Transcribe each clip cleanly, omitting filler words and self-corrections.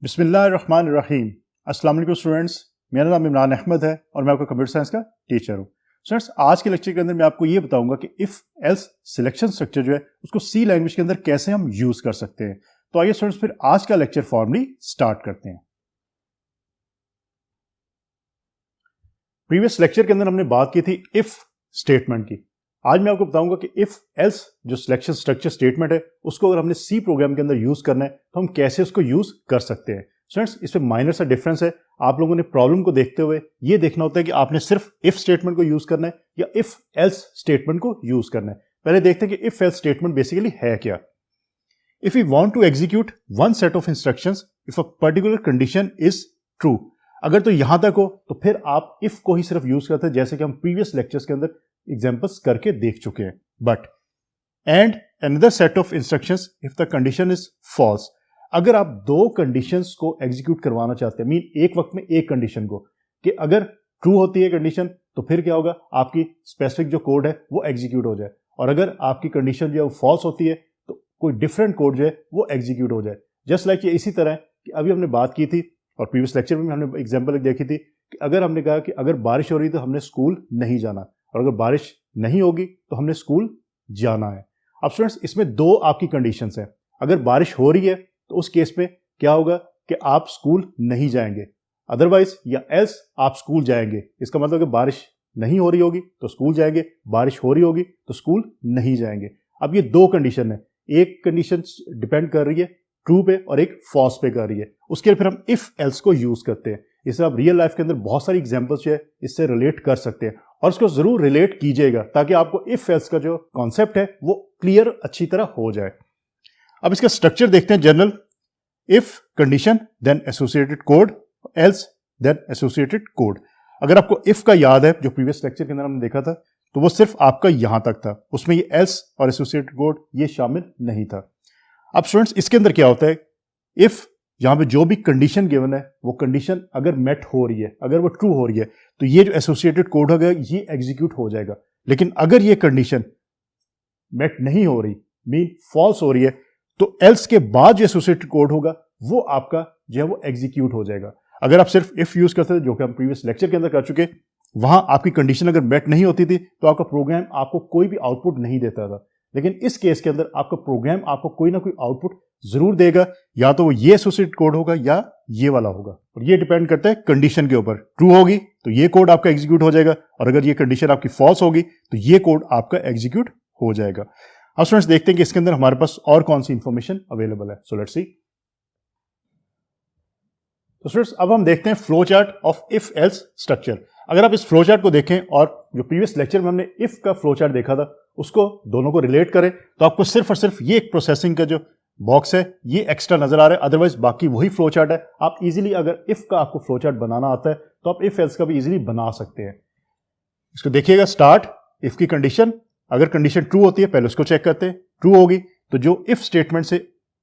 बिस्मिल्लाहिर्रहमानिर्रहीम। अस्सलाम वालेकुम स्टूडेंट्स, मेरा नाम इमरान अहमद है और मैं आपका कंप्यूटर साइंस का टीचर हूँ। स्टूडेंट्स, आज के लेक्चर के अंदर मैं आपको ये बताऊंगा कि इफ एल्स सिलेक्शन स्ट्रक्चर जो है उसको सी लैंग्वेज के अंदर कैसे हम यूज कर सकते हैं। तो आइए स्टूडेंट्स फिर आज का लेक्चर फॉर्मली स्टार्ट करते हैं। प्रीवियस लेक्चर के अंदर हमने बात की थी इफ स्टेटमेंट की। आज मैं आपको बताऊंगा कि इफ एल्स जो सिलेक्शन स्ट्रक्चर स्टेटमेंट है उसको अगर हमने सी प्रोग्राम के अंदर यूज करना है तो हम कैसे उसको यूज कर सकते हैं। स्टूडेंट्स, इसमें माइनर सा डिफरेंस है। आप लोगों ने प्रॉब्लम को देखते हुए ये देखना होता है कि आपने सिर्फ इफ स्टेटमेंट को यूज करना है या इफ एल्स स्टेटमेंट को यूज करना है। पहले देखते हैं कि इफ एल्स स्टेटमेंट बेसिकली है क्या। If you want to execute one set of instructions if a particular condition is true, अगर तो यहां तक हो तो फिर आप इफ को ही सिर्फ यूज करते हैं, जैसे कि हम प्रीवियस लेक्चर्स के अंदर एग्जांपल्स करके देख चुके हैं। But and another set of instructions if the condition is false, अगर आप दो कंडीशंस को एग्जीक्यूट करवाना चाहते हैं, मीन एक वक्त में एक कंडीशन को, कि अगर ट्रू होती है कंडीशन तो फिर क्या होगा, आपकी स्पेसिफिक जो कोड है वो एग्जीक्यूट हो जाए, और अगर आपकी कंडीशन जो है फॉल्स होती है तो कोई डिफरेंट कोड जो है वो एग्जीक्यूट हो जाए। जस्ट लाइक ये इसी तरह कि अभी हमने बात की थी और प्रीवियस लेक्चर में हमने एग्जाम्पल देखी थी कि अगर हमने कहा कि अगर बारिश हो रही तो हमने स्कूल नहीं जाना, और अगर बारिश नहीं होगी तो हमने स्कूल जाना है। अब स्टूडेंट्स, इसमें दो आपकी कंडीशंस हैं। अगर बारिश हो रही है तो उस केस में क्या होगा कि आप स्कूल नहीं जाएंगे, अदरवाइज या एल्स आप स्कूल जाएंगे। इसका मतलब कि बारिश नहीं हो रही होगी तो स्कूल जाएंगे, बारिश हो रही होगी तो स्कूल नहीं जाएंगे। अब ये दो कंडीशन है, एक कंडीशन डिपेंड कर रही है ट्रू पे और एक फॉल्स पे कर रही है। उसके लिए फिर हम इफ एल्स को यूज करते हैं। इससे आप रियल लाइफ के अंदर बहुत सारी एग्जांपल्स जो है इससे रिलेट कर सकते हैं, और इसको जरूर रिलेट कीजिएगा ताकि आपको इफ एल्स का जो कॉन्सेप्ट है वो क्लियर अच्छी तरह हो जाए। अब इसका स्ट्रक्चर देखते हैं। General, if condition then associated code, else then associated code. अगर आपको इफ का याद है जो प्रीवियस लेक्चर के अंदर हमने देखा था, तो वो सिर्फ आपका यहां तक था, उसमें ये एल्स और एसोसिएटेड कोड ये शामिल नहीं था। अब स्टूडेंट्स, इसके अंदर क्या होता है, इफ यहां पे जो भी कंडीशन गिवन है वो कंडीशन अगर मेट हो रही है, अगर वो ट्रू हो रही है, तो ये जो एसोसिएटेड कोड होगा ये एग्जीक्यूट हो जाएगा। लेकिन अगर ये कंडीशन मेट नहीं हो रही, मीन फॉल्स हो रही है, तो एल्स के बाद जो एसोसिएटेड कोड होगा वो आपका जो है वो एग्जीक्यूट हो जाएगा। अगर आप सिर्फ इफ यूज करते थे, जो कि हम प्रीवियस लेक्चर के अंदर कर चुके, वहां आपकी कंडीशन अगर मेट नहीं होती थी तो आपका प्रोग्राम आपको कोई भी आउटपुट नहीं देता था। लेकिन इस केस के अंदर आपका प्रोग्राम आपको कोई ना कोई आउटपुट जरूर देगा, या तो वो ये एसोसिएटेड कोड होगा या ये वाला होगा, और ये डिपेंड करता है कंडीशन के ऊपर। ट्रू होगी तो ये कोड आपका एग्जीक्यूट हो जाएगा, और अगर ये कंडीशन आपकी फॉल्स होगी तो ये कोड आपका एग्जीक्यूट हो जाएगा। अब स्टूडेंट्स, देखते हैं कि इसके अंदर हमारे पास और कौन सी इंफॉर्मेशन अवेलेबल है। So let's see. तो स्टूडेंट्स, अब हम देखते हैं flow chart of if else structure. अगर आप इस फ्लो चार्ट को देखें और जो प्रीवियस लेक्चर में हमने इफ का फ्लो चार्ट देखा था उसको दोनों को रिलेट करें, तो आपको सिर्फ और सिर्फ ये एक प्रोसेसिंग का जो बॉक्स है ये एक्स्ट्रा नजर आ रहा है, अदरवाइज बाकी वही फ्लो चार्ट है। आप इजीली, अगर इफ का आपको फ्लो चार्ट बनाना आता है तो आप इफ एल्स का भी इजीली बना सकते हैं। इसको देखिएगा। स्टार्ट, इफ की कंडीशन, अगर कंडीशन ट्रू होती है पहले उसको चेक करते हैं, ट्रू होगी तो जो इफ स्टेटमेंट से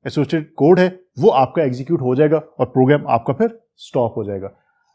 एसोसिएटेड कोड है वो आपका एग्जीक्यूट हो जाएगा और प्रोग्राम आपका फिर स्टॉप हो जाएगा।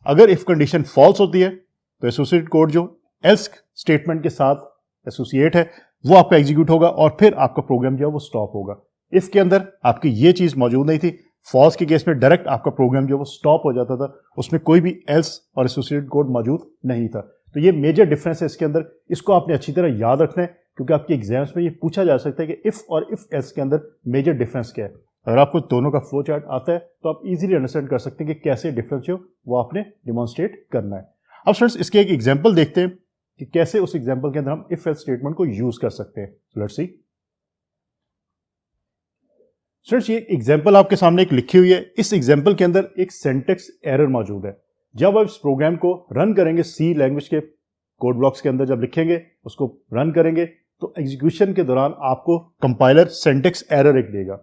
अगर इफ कंडीशन फॉल्स होती है तो एसोसिएटेड कोड जो एल्स स्टेटमेंट के साथ एसोसिएट है वो आपका एग्जीक्यूट होगा और फिर आपका प्रोग्राम जो है वो स्टॉप होगा। इफ के अंदर आपकी ये चीज मौजूद नहीं थी। फॉल्स के केस में डायरेक्ट आपका प्रोग्राम जो है वो स्टॉप हो जाता था, उसमें कोई भी एल्स और एसोसिएटेड कोड मौजूद नहीं था। तो ये मेजर डिफरेंस है इसके अंदर, इसको आपने अच्छी तरह याद रखना है क्योंकि आपके एग्जाम्स में ये पूछा जा सकता है कि इफ और इफ एल्स के अंदर मेजर डिफरेंस क्या है। अगर आपको दोनों का फ्लो चार्ट आता है तो आप इजीली अंडरस्टैंड कर सकते हैं कि कैसे डिफरेंस जो वो आपने डिमॉन्स्ट्रेट करना है। अब स्टूडेंट्स, इसके एक एग्जांपल देखते हैं कि कैसे उस एग्जांपल के अंदर हम इफ एल्स स्टेटमेंट को यूज कर सकते हैं। Let's see. स्टूडेंट्स, ये एग्जांपल आपके सामने एक लिखी हुई है। इस एग्जांपल के अंदर एक सिंटैक्स एरर मौजूद है। जब आप इस प्रोग्राम को रन करेंगे सी लैंग्वेज के कोड ब्लॉक्स के अंदर, जब लिखेंगे उसको रन करेंगे तो एग्जीक्यूशन के दौरान आपको कंपाइलर सिंटैक्स एरर एक देगा।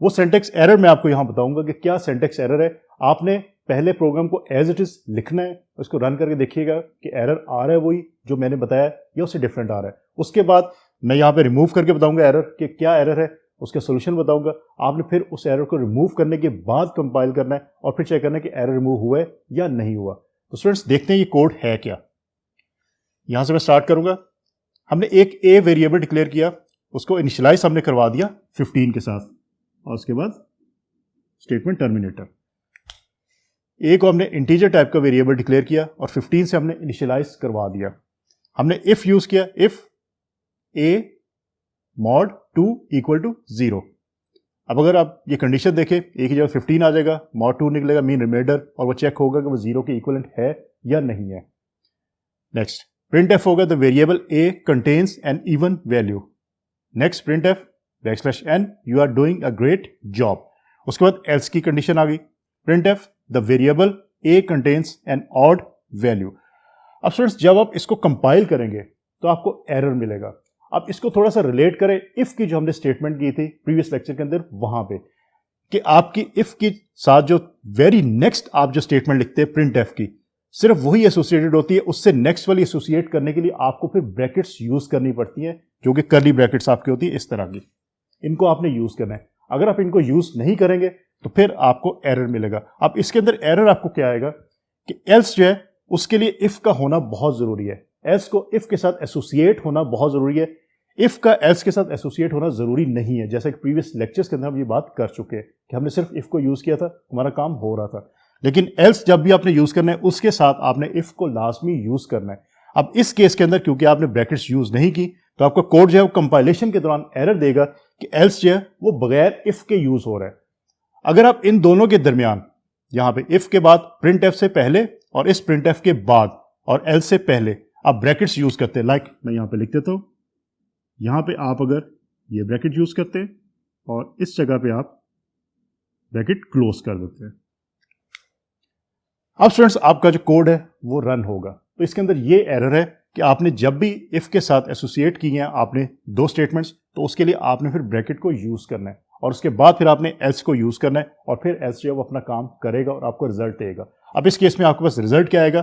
वो सिंटैक्स एरर मैं आपको यहां बताऊंगा कि क्या सिंटैक्स एरर है। आपने पहले प्रोग्राम को एज इट इज लिखना है, उसको रन करके देखिएगा कि एरर आ रहा है वही जो मैंने बताया या उससे डिफरेंट आ रहा है। उसके बाद मैं यहाँ पे रिमूव करके बताऊंगा एरर कि क्या एरर है, उसका सोल्यूशन बताऊंगा। आपने फिर उस एरर को रिमूव करने के बाद कंपाइल करना है और फिर चेक करना है कि एरर रिमूव हुआ है या नहीं हुआ। तो स्टूडेंट्स, देखते हैं ये कोड है क्या। यहां से मैं स्टार्ट करूंगा। हमने एक ए वेरिएबल डिक्लेयर किया, उसको इनिशियलाइज हमने करवा दिया 15 के साथ, और उसके बाद स्टेटमेंट टर्मिनेटर। ए को हमने इंटीजर टाइप का वेरिएबल डिक्लेयर किया और 15 से हमने इनिशियलाइज करवा दिया। हमने इफ यूज किया, if A mod 2 equal to 0। अब अगर आप ये कंडीशन देखें, ए की जगह 15 आ जाएगा, मॉड 2 निकलेगा मीन रिमाइंडर, और वो चेक होगा कि वो 0 के इक्वलेंट है या नहीं है। नेक्स्ट प्रिंट होगा the variable A contains an even value. Next print \n you are doing a great job. उसके बाद एल्स की कंडीशन आ गई, print the variable A contains an odd value. अब स्टूडेंट्स जब आप इसको कंपाइल करेंगे तो आपको एरर मिलेगा। अब इसको थोड़ा सा रिलेट करें इफ की जो हमने स्टेटमेंट की थी प्रीवियस लेक्चर के अंदर, वहां पे कि आपकी इफ की साथ जो वेरी नेक्स्ट आप जो स्टेटमेंट लिखते हैं प्रिंट एफ की, सिर्फ वही एसोसिएटेड होती है, उससे नेक्स्ट वाली एसोसिएट करने के लिए आपको फिर ब्रैकेट्स यूज करनी पड़ती हैं, जो कि कर्ली ब्रैकेट्स आपकी होती है इस तरह की। इनको आपने यूज करना है। अगर आप इनको यूज नहीं करेंगे तो फिर आपको एरर मिलेगा। अब इसके अंदर एरर आपको क्या आएगा कि एल्स जो है उसके लिए इफ का होना बहुत जरूरी है। एल्स को इफ के साथ एसोसिएट होना बहुत जरूरी है। इफ का एल्स के साथ एसोसिएट होना जरूरी नहीं है। जैसे कि प्रीवियस लेक्चर्स के अंदर हम ये बात कर चुके हैं कि हमने सिर्फ इफ को यूज किया था, हमारा काम हो रहा था। लेकिन एल्स जब भी आपने यूज करना है उसके साथ आपने इफ को लाजमी यूज करना है। अब इस केस के अंदर क्योंकि आपने ब्रैकेट्स यूज नहीं की तो आपका कोड जो है वो कंपाइलेशन के दौरान एरर देगा कि एल्स जो है वो बगैर इफ के यूज हो रहा है। अगर आप इन दोनों के दरमियान यहां पे इफ के बाद प्रिंट एफ से पहले और इस प्रिंट एफ के बाद और एल से पहले आप ब्रैकेट्स यूज करते हैं, लाइक मैं यहां पे लिख देता हूं, यहां पे आप अगर ये ब्रैकेट यूज करते हैं और इस जगह पे आप ब्रैकेट क्लोज कर देते हैं, अब स्टूडेंट्स आपका जो कोड है वो रन होगा। तो इसके अंदर ये एरर है कि आपने जब भी इफ के साथ एसोसिएट किए हैं आपने दो स्टेटमेंट्स, तो उसके लिए आपने फिर ब्रैकेट को यूज करना है और उसके बाद फिर आपने एल्स को यूज करना है और फिर एल्स जो है वो अपना काम करेगा और आपको रिजल्ट देगा। अब इस केस में आपके पास रिजल्ट क्या आएगा,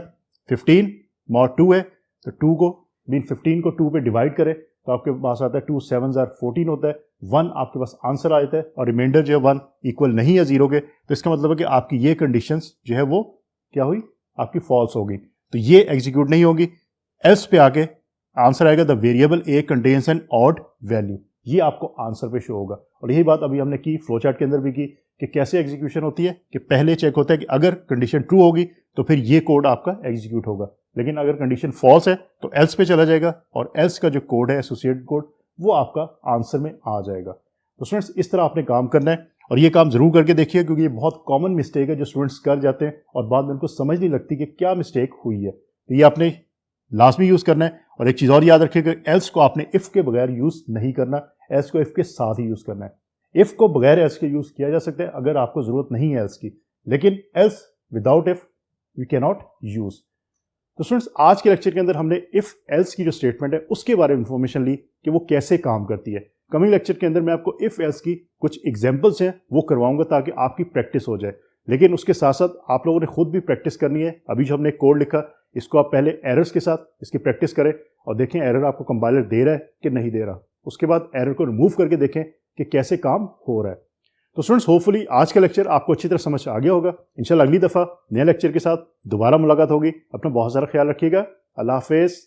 15 मॉड 2 है तो 2 को मीन 15 को 2 पे डिवाइड करें तो आपके पास आता है 2 7 14 होता है, 1 आपके पास आंसर आता है और रिमाइंडर जो है 1 इक्वल नहीं है 0 के। तो इसका मतलब है कि आपकी ये कंडीशंस जो है वो क्या हुई, आपकी फॉल्स होगी, तो ये एग्जीक्यूट नहीं होगी। एल्स पे आके आंसर आएगा the variable A contains an odd value, ये आपको आंसर पे शो होगा। और यही बात अभी हमने की फ्लो चार्ट के अंदर भी की कि कैसे एग्जीक्यूशन होती है कि पहले चेक होता है कि अगर कंडीशन ट्रू होगी तो फिर ये कोड आपका एग्जीक्यूट होगा, लेकिन अगर कंडीशन फॉल्स है तो एल्स पे चला जाएगा और एल्स का जो कोड है एसोसिएटेड कोड वो आपका आंसर में आ जाएगा। तो स्टूडेंट्स इस तरह आपने काम करना है और ये काम जरूर करके देखिए, क्योंकि ये बहुत कॉमन मिस्टेक है जो स्टूडेंट्स कर जाते हैं और बाद में उनको समझ नहीं लगती कि क्या मिस्टेक हुई है। तो ये आपने लाजमी यूज करना है। और एक चीज और याद रखिएगा, एल्स को आपने इफ के बगैर यूज नहीं करना, एल्स को इफ के साथ ही यूज करना है। इफ को बगैर एल्स के यूज किया जा सकता है अगर आपको जरूरत नहीं है एल्स की, लेकिन else without if we can not use. तो स्टूडेंट्स आज के लेक्चर के अंदर हमने इफ एल्स की जो स्टेटमेंट है उसके बारे में इंफॉर्मेशन ली कि वो कैसे काम करती है। कमिंग लेक्चर के अंदर मैं आपको इफ एल्स की कुछ एग्जांपल्स हैं वो करवाऊंगा ताकि आपकी प्रैक्टिस हो जाए, लेकिन उसके साथ साथ आप लोगों ने खुद भी प्रैक्टिस करनी है। अभी जो हमने कोड लिखा इसको आप पहले एरर्स के साथ इसकी प्रैक्टिस करें और देखें एरर आपको कंपाइलर दे रहा है कि नहीं दे रहा। उसके बाद एरर को रिमूव करके देखें कि कैसे काम हो रहा है। तो स्टूडेंट्स होपफुली आज का लेक्चर आपको अच्छी तरह समझ आ गया होगा। इंशाल्लाह अगली दफ़ा नए लेक्चर के साथ दोबारा मुलाकात होगी। अपना बहुत सारा ख्याल रखिएगा। अल्लाह हाफिज़।